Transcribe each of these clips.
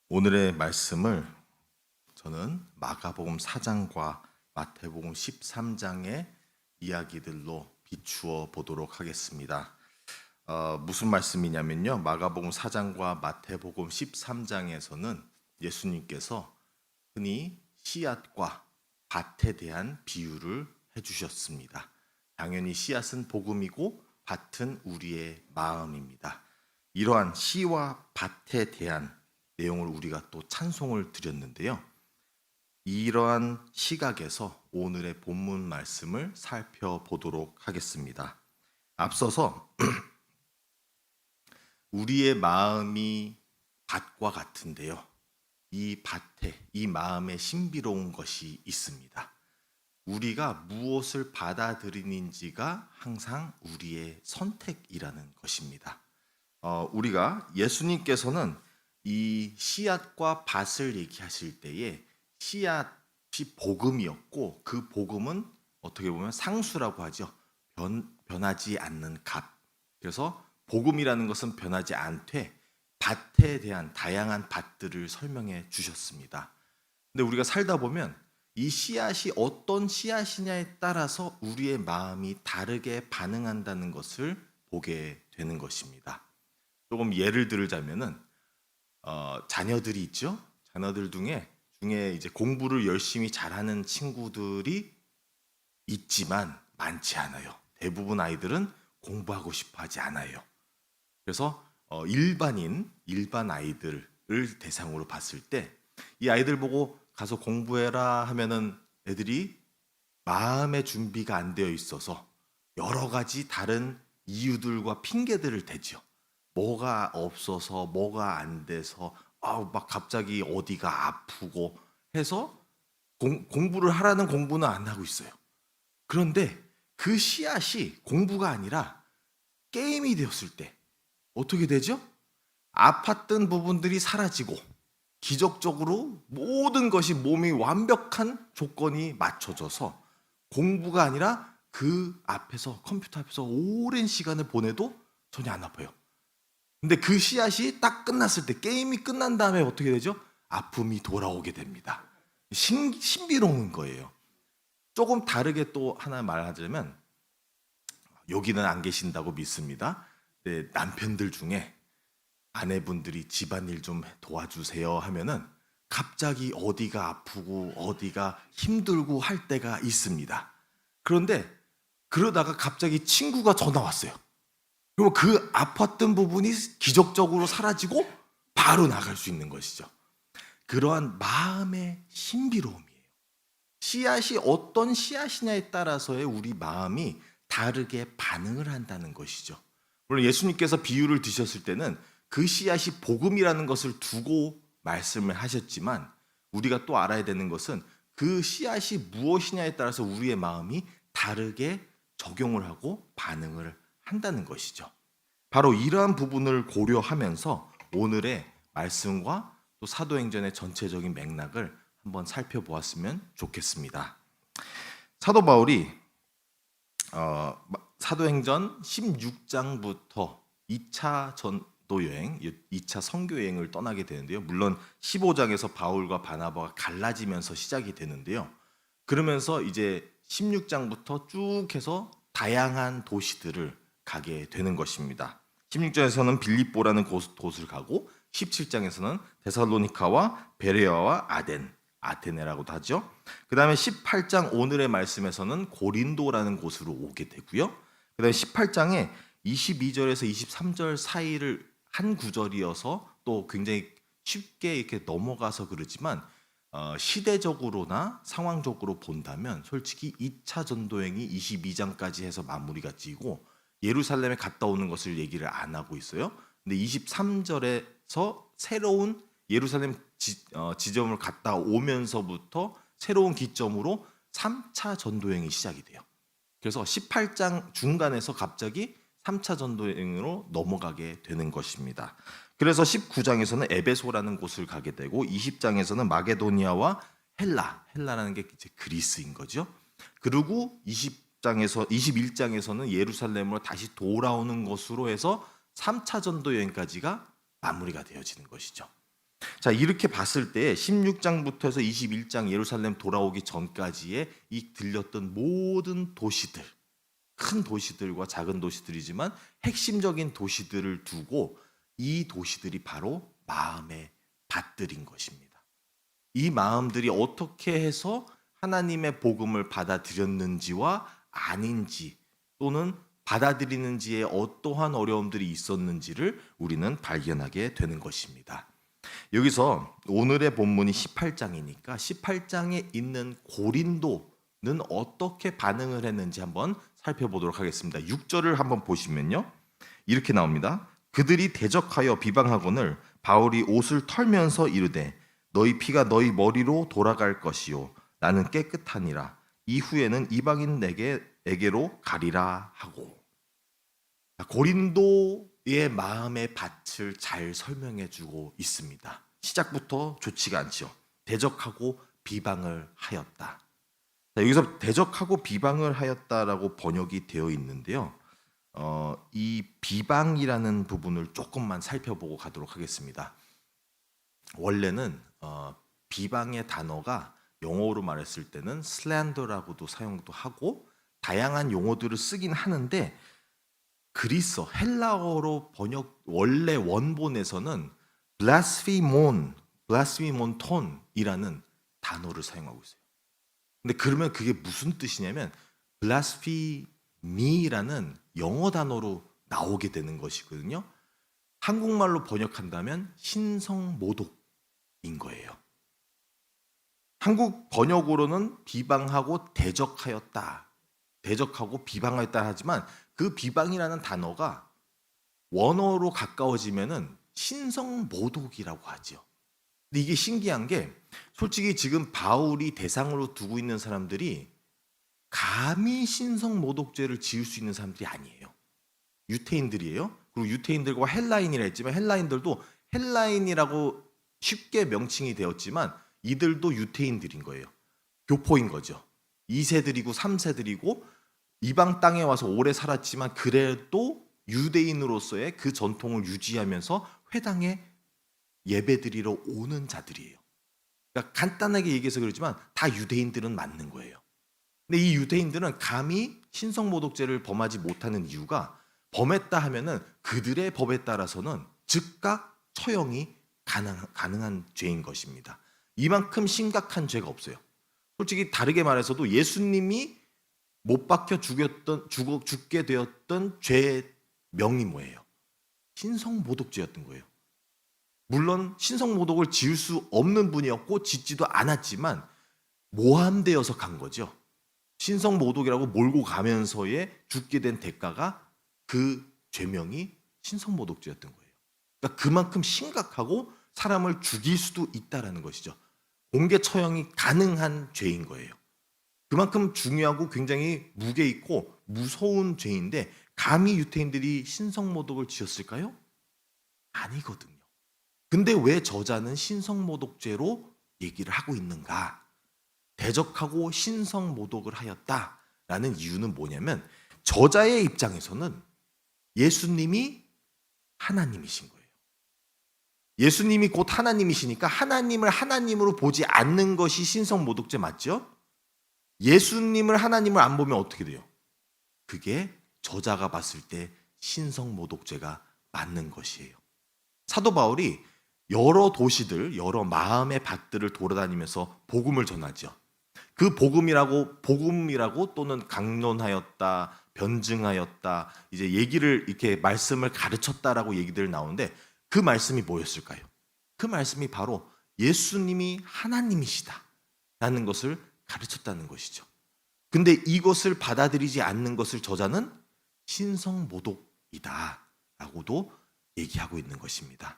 오늘의 말씀을 저는 마가복음 4장과 마태복음 13장의 이야기들로 비추어 보도록 하겠습니다. 무슨 말씀이냐면요. 마가복음 4장과 마태복음 13장에서는 예수님께서 흔히 씨앗과 밭에 대한 비유를 해주셨습니다. 당연히 씨앗은 복음이고 밭은 우리의 마음입니다. 이러한 씨와 밭에 대한 내용을 우리가 또 찬송을 드렸는데요. 이러한 시각에서 오늘의 본문 말씀을 살펴보도록 하겠습니다. 앞서서 우리의 마음이 밭과 같은데요. 이 밭에, 이 마음에 신비로운 것이 있습니다. 우리가 무엇을 받아들이는지가 항상 우리의 선택이라는 것입니다. 우리가 예수님께서는 이 씨앗과 밭을 얘기하실 때에 씨앗이 복음이었고 그 복음은 어떻게 보면 상수라고 하죠. 변하지 않는 값. 그래서 복음이라는 것은 변하지 않되 밭에 대한 다양한 밭들을 설명해 주셨습니다. 근데 우리가 살다 보면 이 씨앗이 어떤 씨앗이냐에 따라서 우리의 마음이 다르게 반응한다는 것을 보게 되는 것입니다. 조금 예를 들자면은 자녀들이 있죠. 자녀들 중에 이제 공부를 열심히 잘하는 친구들이 있지만 많지 않아요. 대부분 아이들은 공부하고 싶어하지 않아요. 그래서 일반 아이들을 대상으로 봤을 때 이 아이들 보고 가서 공부해라 하면은 애들이 마음의 준비가 안 되어 있어서 여러 가지 다른 이유들과 핑계들을 대죠. 뭐가 없어서 뭐가 안 돼서 막 갑자기 어디가 아프고 해서 공부를 하라는 공부는 안 하고 있어요. 그런데 그 씨앗이 공부가 아니라 게임이 되었을 때 어떻게 되죠? 아팠던 부분들이 사라지고 기적적으로 모든 것이 몸이 완벽한 조건이 맞춰져서 공부가 아니라 그 앞에서 컴퓨터 앞에서 오랜 시간을 보내도 전혀 안 아파요. 근데 그 씨앗이 딱 끝났을 때 게임이 끝난 다음에 어떻게 되죠? 아픔이 돌아오게 됩니다. 신비로운 거예요. 조금 다르게 또 하나 말하자면 여기는 안 계신다고 믿습니다. 네, 남편들 중에 아내분들이 집안일 좀 도와주세요 하면은 갑자기 어디가 아프고 어디가 힘들고 할 때가 있습니다. 그런데 그러다가 갑자기 친구가 전화 왔어요. 그러면 그 아팠던 부분이 기적적으로 사라지고 바로 나갈 수 있는 것이죠. 그러한 마음의 신비로움이에요. 씨앗이 어떤 씨앗이냐에 따라서의 우리 마음이 다르게 반응을 한다는 것이죠. 물론 예수님께서 비유를 드셨을 때는 그 씨앗이 복음이라는 것을 두고 말씀을 하셨지만 우리가 또 알아야 되는 것은 그 씨앗이 무엇이냐에 따라서 우리의 마음이 다르게 적용을 하고 반응을 한다는 것이죠. 바로 이러한 부분을 고려하면서 오늘의 말씀과 또 사도행전의 전체적인 맥락을 한번 살펴보았으면 좋겠습니다. 사도 바울이 사도행전 16장부터 2차 전도 여행, 2차 선교 여행을 떠나게 되는데요. 물론 15장에서 바울과 바나바가 갈라지면서 시작이 되는데요. 그러면서 이제 16장부터 쭉 해서 다양한 도시들을 가게 되는 것입니다. 16장에서는 빌립보라는 곳을 가고 17장에서는 데살로니카와 베레아와 아테네라고도 하죠. 그 다음에 18장 오늘의 말씀에서는 고린도라는 곳으로 오게 되고요. 그 다음에 18장에 22절에서 23절 사이를 한 구절이어서 또 굉장히 쉽게 이렇게 넘어가서 그러지만 시대적으로나 상황적으로 본다면 솔직히 2차 전도행이 22장까지 해서 마무리가 지고 예루살렘에 갔다 오는 것을 얘기를 안 하고 있어요. 근데 23절에서 새로운 예루살렘 지점을 갔다 오면서부터 새로운 기점으로 3차 전도행이 시작이 돼요. 그래서 18장 중간에서 갑자기 3차 전도행으로 넘어가게 되는 것입니다. 그래서 19장에서는 에베소라는 곳을 가게 되고 20장에서는 마게도니아와 헬라라는 게 이제 그리스인 거죠. 그리고 21장에서는 예루살렘으로 다시 돌아오는 것으로 해서 3차 전도 여행까지가 마무리가 되어지는 것이죠. 자, 이렇게 봤을 때 16장부터 해서 21장 예루살렘 돌아오기 전까지의 이 들렸던 모든 도시들, 큰 도시들과 작은 도시들이지만 핵심적인 도시들을 두고 이 도시들이 바로 마음의 밭들인 것입니다. 이 마음들이 어떻게 해서 하나님의 복음을 받아들였는지와 아닌지, 또는 받아들이는지에 어떠한 어려움들이 있었는지를 우리는 발견하게 되는 것입니다. 여기서 오늘의 본문이 18장이니까 18장에 있는 고린도는 어떻게 반응을 했는지 한번 살펴보도록 하겠습니다. 6절을 한번 보시면요, 이렇게 나옵니다. 그들이 대적하여 비방하거늘 바울이 옷을 털면서 이르되 너희 피가 너희 머리로 돌아갈 것이요 나는 깨끗하니라. 이후에는 이방인에게로 가리라 하고. 고린도의 마음의 밭을 잘 설명해 주고 있습니다. 시작부터 좋지가 않죠. 대적하고 비방을 하였다. 여기서 대적하고 비방을 하였다라고 번역이 되어 있는데요. 이 비방이라는 부분을 조금만 살펴보고 가도록 하겠습니다. 원래는 비방의 단어가 영어로 말했을 때는 slander라고도 사용도 하고 다양한 용어들을 쓰긴 하는데, 그리스 헬라어로 번역 원래 원본에서는 blasphemonton이라는 단어를 사용하고 있어요. 근데 그러면 그게 무슨 뜻이냐면 blaspheme라는 영어 단어로 나오게 되는 것이거든요. 한국말로 번역한다면 신성모독인 거예요. 한국 번역으로는 비방하고 대적하였다, 대적하고 비방하였다 하지만 그 비방이라는 단어가 원어로 가까워지면은 신성모독이라고 하죠. 근데 이게 신기한 게, 솔직히 지금 바울이 대상으로 두고 있는 사람들이 감히 신성모독죄를 지을 수 있는 사람들이 아니에요. 유태인들이에요. 그리고 유태인들과 헬라인이라 했지만 헬라인들도 헬라인이라고 쉽게 명칭이 되었지만 이들도 유태인들인 거예요. 교포인 거죠. 2세들이고 3세들이고 이방 땅에 와서 오래 살았지만 그래도 유대인으로서의 그 전통을 유지하면서 회당에 예배드리러 오는 자들이에요. 그러니까 간단하게 얘기해서 그러지만 다 유대인들은 맞는 거예요. 근데 이 유대인들은 감히 신성모독죄를 범하지 못하는 이유가, 범했다 하면은 그들의 법에 따라서는 즉각 처형이 가능한 죄인 것입니다. 이만큼 심각한 죄가 없어요. 솔직히 다르게 말해서도 예수님이 못 박혀 죽게 되었던 죄의 명이 뭐예요? 신성모독죄였던 거예요. 물론 신성모독을 지을 수 없는 분이었고 짓지도 않았지만 모함되어서 간 거죠. 신성모독이라고 몰고 가면서의 죽게 된 대가가 그 죄명이 신성모독죄였던 거예요. 그러니까 그만큼 심각하고 사람을 죽일 수도 있다라는 것이죠. 공개 처형이 가능한 죄인 거예요. 그만큼 중요하고 굉장히 무게 있고 무서운 죄인데 감히 유태인들이 신성모독을 지었을까요? 아니거든요. 근데 왜 저자는 신성모독죄로 얘기를 하고 있는가? 대적하고 신성모독을 하였다라는 이유는 뭐냐면, 저자의 입장에서는 예수님이 하나님이신 거예요. 예수님이 곧 하나님이시니까 하나님을 하나님으로 보지 않는 것이 신성모독죄 맞죠? 예수님을 하나님을 안 보면 어떻게 돼요? 그게 저자가 봤을 때 신성모독죄가 맞는 것이에요. 사도 바울이 여러 도시들, 여러 마음의 밭들을 돌아다니면서 복음을 전하죠. 그 복음이라고 또는 강론하였다, 변증하였다, 이제 이렇게 말씀을 가르쳤다라고 얘기들 나오는데, 그 말씀이 뭐였을까요? 그 말씀이 바로 예수님이 하나님이시다라는 것을 가르쳤다는 것이죠. 근데 이것을 받아들이지 않는 것을 저자는 신성모독이다라고도 얘기하고 있는 것입니다.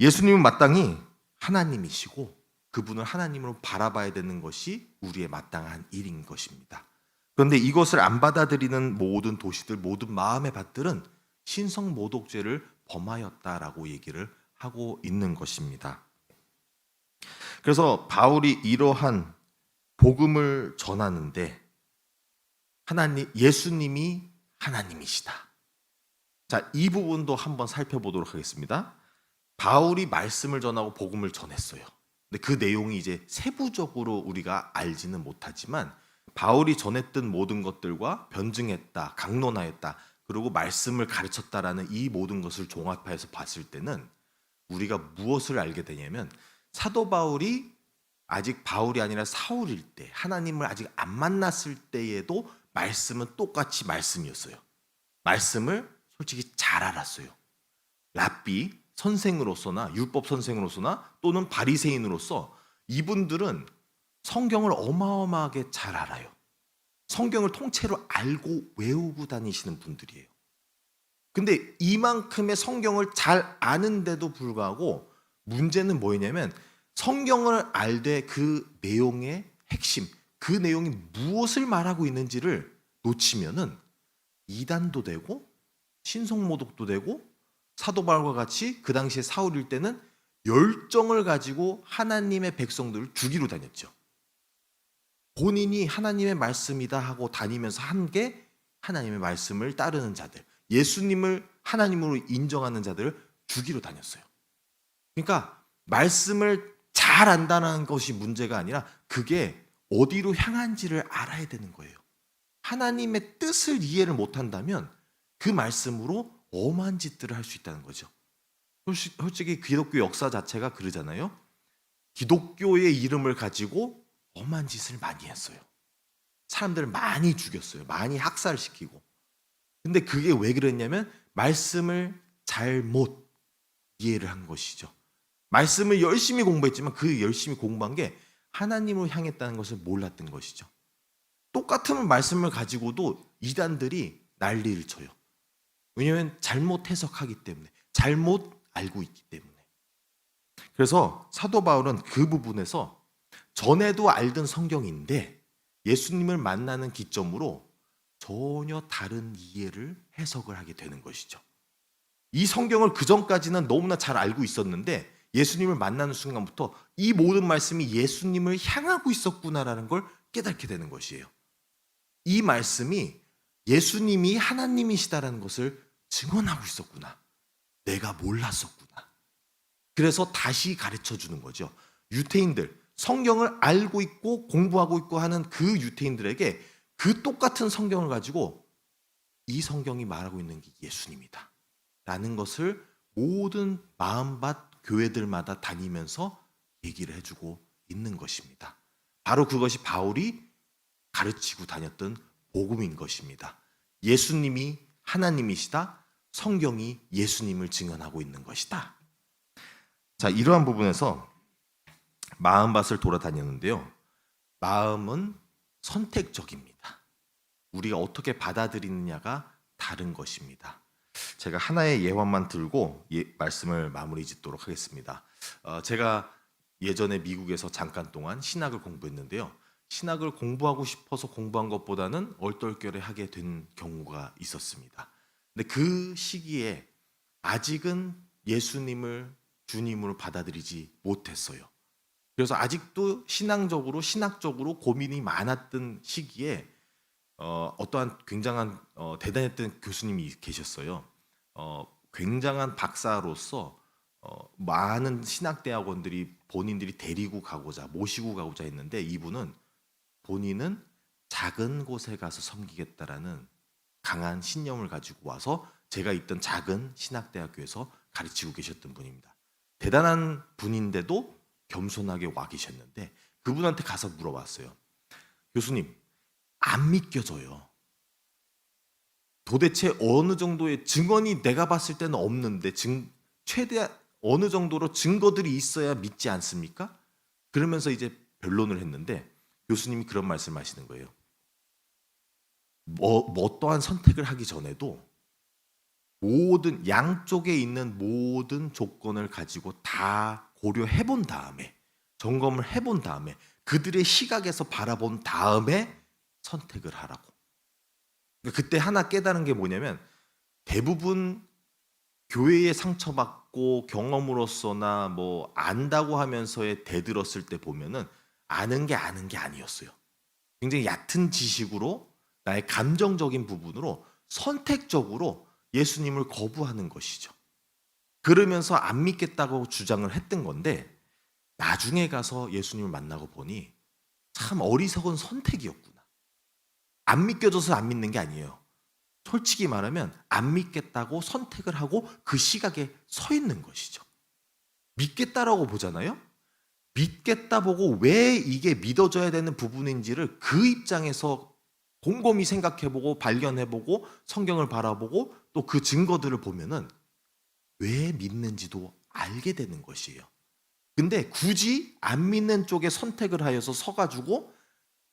예수님은 마땅히 하나님이시고 그분을 하나님으로 바라봐야 되는 것이 우리의 마땅한 일인 것입니다. 그런데 이것을 안 받아들이는 모든 도시들, 모든 마음의 밭들은 신성모독죄를 범하였다라고 얘기를 하고 있는 것입니다. 그래서 바울이 이러한 복음을 전하는데 예수님이 하나님이시다. 자, 이 부분도 한번 살펴보도록 하겠습니다. 바울이 말씀을 전하고 복음을 전했어요. 근데 그 내용이 이제 세부적으로 우리가 알지는 못하지만 바울이 전했던 모든 것들과 변증했다, 강론하였다, 그리고 말씀을 가르쳤다라는 이 모든 것을 종합해서 봤을 때는 우리가 무엇을 알게 되냐면 사도 바울이 아직 바울이 아니라 사울일 때, 하나님을 아직 안 만났을 때에도 말씀은 똑같이 말씀이었어요. 말씀을 솔직히 잘 알았어요. 랍비 선생으로서나 율법 선생으로서나 또는 바리새인으로서 이분들은 성경을 어마어마하게 잘 알아요. 성경을 통째로 알고 외우고 다니시는 분들이에요. 근데 이만큼의 성경을 잘 아는데도 불구하고 문제는 뭐냐면 성경을 알되 그 내용의 핵심, 그 내용이 무엇을 말하고 있는지를 놓치면은 이단도 되고 신성모독도 되고 사도 바울과 같이 그 당시에 사울일 때는 열정을 가지고 하나님의 백성들을 죽이러 다녔죠. 본인이 하나님의 말씀이다 하고 다니면서 한 게 하나님의 말씀을 따르는 자들, 예수님을 하나님으로 인정하는 자들을 죽이러 다녔어요. 그러니까 말씀을 잘 안다는 것이 문제가 아니라 그게 어디로 향한지를 알아야 되는 거예요. 하나님의 뜻을 이해를 못한다면 그 말씀으로 엄한 짓들을 할 수 있다는 거죠. 솔직히 기독교 역사 자체가 그러잖아요. 기독교의 이름을 가지고 엄한 짓을 많이 했어요. 사람들을 많이 죽였어요. 많이 학살시키고. 근데 그게 왜 그랬냐면 말씀을 잘못 이해를 한 것이죠. 말씀을 열심히 공부했지만 그 열심히 공부한 게 하나님을 향했다는 것을 몰랐던 것이죠. 똑같은 말씀을 가지고도 이단들이 난리를 쳐요. 왜냐하면 잘못 해석하기 때문에, 잘못 알고 있기 때문에. 그래서 사도 바울은 그 부분에서 전에도 알던 성경인데 예수님을 만나는 기점으로 전혀 다른 이해를 해석을 하게 되는 것이죠. 이 성경을 그 전까지는 너무나 잘 알고 있었는데 예수님을 만나는 순간부터 이 모든 말씀이 예수님을 향하고 있었구나라는 걸 깨닫게 되는 것이에요. 이 말씀이 예수님이 하나님이시다라는 것을 증언하고 있었구나. 내가 몰랐었구나. 그래서 다시 가르쳐 주는 거죠. 유대인들, 성경을 알고 있고 공부하고 있고 하는 그 유대인들에게 그 똑같은 성경을 가지고 이 성경이 말하고 있는 게 예수님이다 라는 것을 모든 마음밭 교회들마다 다니면서 얘기를 해주고 있는 것입니다. 바로 그것이 바울이 가르치고 다녔던 복음인 것입니다. 예수님이 하나님이시다. 성경이 예수님을 증언하고 있는 것이다. 자, 이러한 부분에서 마음밭을 돌아다녔는데요. 마음은 선택적입니다. 우리가 어떻게 받아들이느냐가 다른 것입니다. 제가 하나의 예화만 들고 말씀을 마무리 짓도록 하겠습니다. 제가 예전에 미국에서 잠깐 동안 신학을 공부했는데요. 신학을 공부하고 싶어서 공부한 것보다는 얼떨결에 하게 된 경우가 있었습니다. 근데 그 시기에 아직은 예수님을 주님으로 받아들이지 못했어요. 그래서 아직도 신학적으로 고민이 많았던 시기에 어떠한 굉장한 대단했던 교수님이 계셨어요. 굉장한 박사로서 많은 신학대학원들이 본인들이 모시고 가고자 했는데 이분은 본인은 작은 곳에 가서 섬기겠다라는 강한 신념을 가지고 와서 제가 있던 작은 신학대학교에서 가르치고 계셨던 분입니다. 대단한 분인데도 겸손하게 와 계셨는데 그분한테 가서 물어봤어요. 교수님, 안 믿겨져요. 도대체 어느 정도의 증언이 내가 봤을 때는 없는데 최대 어느 정도로 증거들이 있어야 믿지 않습니까? 그러면서 이제 변론을 했는데 교수님이 그런 말씀하시는 거예요. 어떠한 선택을 하기 전에도 모든 양쪽에 있는 모든 조건을 가지고 다 고려해 본 다음에 점검을 해본 다음에 그들의 시각에서 바라본 다음에 선택을 하라고. 그러니까 그때 하나 깨달은 게 뭐냐면 대부분 교회에 상처받고 경험으로서나 뭐 안다고 하면서에 대들었을 때 보면은 아는 게 아니었어요. 굉장히 얕은 지식으로 나의 감정적인 부분으로 선택적으로 예수님을 거부하는 것이죠. 그러면서 안 믿겠다고 주장을 했던 건데 나중에 가서 예수님을 만나고 보니 참 어리석은 선택이었구나. 안 믿겨져서 안 믿는 게 아니에요. 솔직히 말하면 안 믿겠다고 선택을 하고 그 시각에 서 있는 것이죠. 믿겠다라고 보잖아요. 믿겠다 보고 왜 이게 믿어져야 되는 부분인지를 그 입장에서 곰곰이 생각해보고 발견해보고 성경을 바라보고 또 그 증거들을 보면은 왜 믿는지도 알게 되는 것이에요. 근데 굳이 안 믿는 쪽에 선택을 하여서 서가지고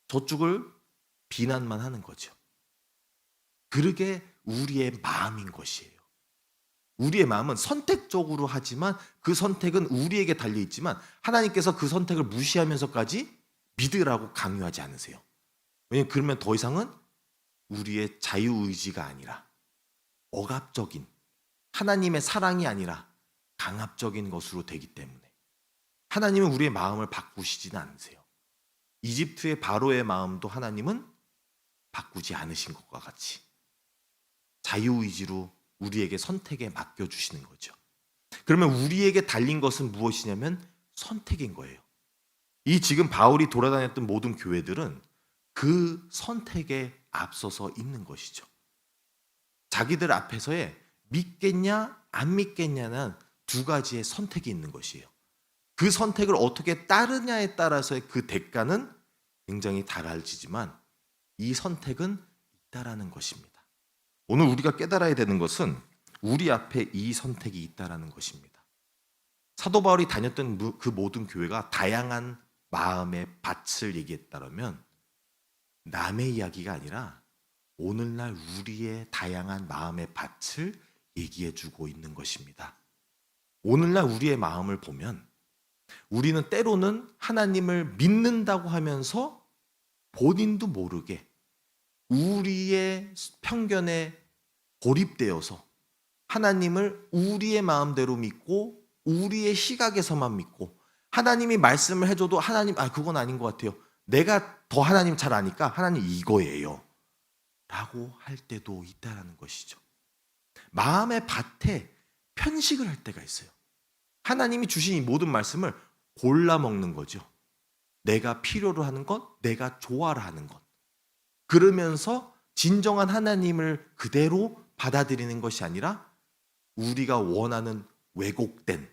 저쪽을 비난만 하는 거죠. 그러게 우리의 마음인 것이에요. 우리의 마음은 선택적으로 하지만 그 선택은 우리에게 달려있지만 하나님께서 그 선택을 무시하면서까지 믿으라고 강요하지 않으세요. 왜냐하면 그러면 더 이상은 우리의 자유의지가 아니라 억압적인 하나님의 사랑이 아니라 강압적인 것으로 되기 때문에 하나님은 우리의 마음을 바꾸시지는 않으세요. 이집트의 바로의 마음도 하나님은 바꾸지 않으신 것과 같이 자유의지로 우리에게 선택에 맡겨주시는 거죠. 그러면 우리에게 달린 것은 무엇이냐면 선택인 거예요. 이 지금 바울이 돌아다녔던 모든 교회들은 그 선택에 앞서서 있는 것이죠. 자기들 앞에서의 믿겠냐 안 믿겠냐는 두 가지의 선택이 있는 것이에요. 그 선택을 어떻게 따르냐에 따라서의 그 대가는 굉장히 달라지지만 이 선택은 있다라는 것입니다. 오늘 우리가 깨달아야 되는 것은 우리 앞에 이 선택이 있다라는 것입니다. 사도 바울이 다녔던 그 모든 교회가 다양한 마음의 밭을 얘기했다면 남의 이야기가 아니라 오늘날 우리의 다양한 마음의 밭을 얘기해주고 있는 것입니다. 오늘날 우리의 마음을 보면 우리는 때로는 하나님을 믿는다고 하면서 본인도 모르게 우리의 편견에 고립되어서 하나님을 우리의 마음대로 믿고 우리의 시각에서만 믿고 하나님이 말씀을 해줘도 하나님 그건 아닌 것 같아요. 내가 더 하나님 잘 아니까 하나님 이거예요 라고 할 때도 있다는 것이죠. 마음의 밭에 편식을 할 때가 있어요. 하나님이 주신 이 모든 말씀을 골라 먹는 거죠. 내가 필요로 하는 것, 내가 좋아라 하는 것. 그러면서 진정한 하나님을 그대로 받아들이는 것이 아니라 우리가 원하는 왜곡된,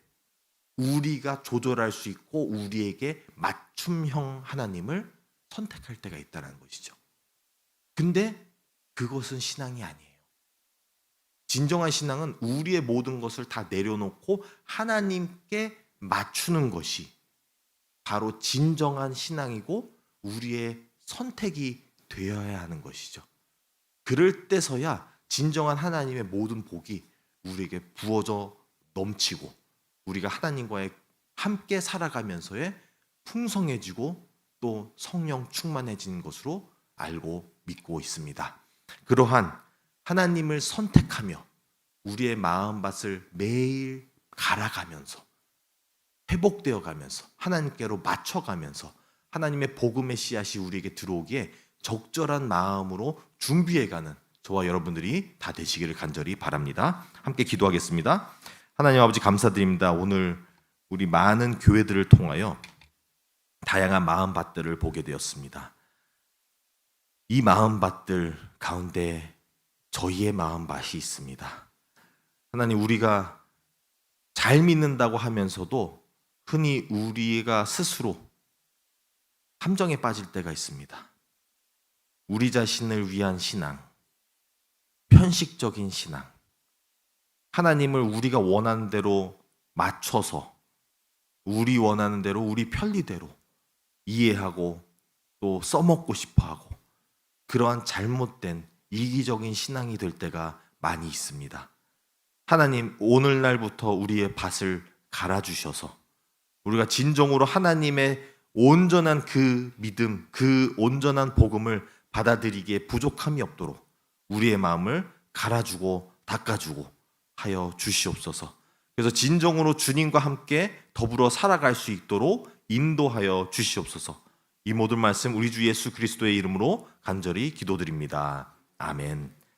우리가 조절할 수 있고 우리에게 맞춤형 하나님을 선택할 때가 있다는 것이죠. 근데 그것은 신앙이 아니에요. 진정한 신앙은 우리의 모든 것을 다 내려놓고 하나님께 맞추는 것이 바로 진정한 신앙이고 우리의 선택이 되어야 하는 것이죠. 그럴 때서야 진정한 하나님의 모든 복이 우리에게 부어져 넘치고 우리가 하나님과의 함께 살아가면서의 풍성해지고 또 성령 충만해지는 것으로 알고 믿고 있습니다. 그러한 하나님을 선택하며 우리의 마음밭을 매일 갈아가면서 회복되어 가면서 하나님께로 맞춰가면서 하나님의 복음의 씨앗이 우리에게 들어오기에 적절한 마음으로 준비해가는 저와 여러분들이 다 되시기를 간절히 바랍니다. 함께 기도하겠습니다. 하나님 아버지 감사드립니다. 오늘 우리 많은 교회들을 통하여 다양한 마음밭들을 보게 되었습니다. 이 마음밭들 가운데 저희의 마음밭이 있습니다. 하나님 우리가 잘 믿는다고 하면서도 흔히 우리가 스스로 함정에 빠질 때가 있습니다. 우리 자신을 위한 신앙, 편식적인 신앙, 하나님을 우리가 원하는 대로 맞춰서 우리 원하는 대로 우리 편리대로 이해하고 또 써먹고 싶어하고 그러한 잘못된 이기적인 신앙이 될 때가 많이 있습니다. 하나님 오늘날부터 우리의 밭을 갈아주셔서 우리가 진정으로 하나님의 온전한 그 믿음, 그 온전한 복음을 받아들이기에 부족함이 없도록 우리의 마음을 갈아주고 닦아주고 하여 주시옵소서. 그래서 진정으로 주님과 함께 더불어 살아갈 수 있도록 인도하여 주시옵소서. 이 모든 말씀 우리 주 예수 그리스도의 이름으로 간절히 기도드립니다. 아멘.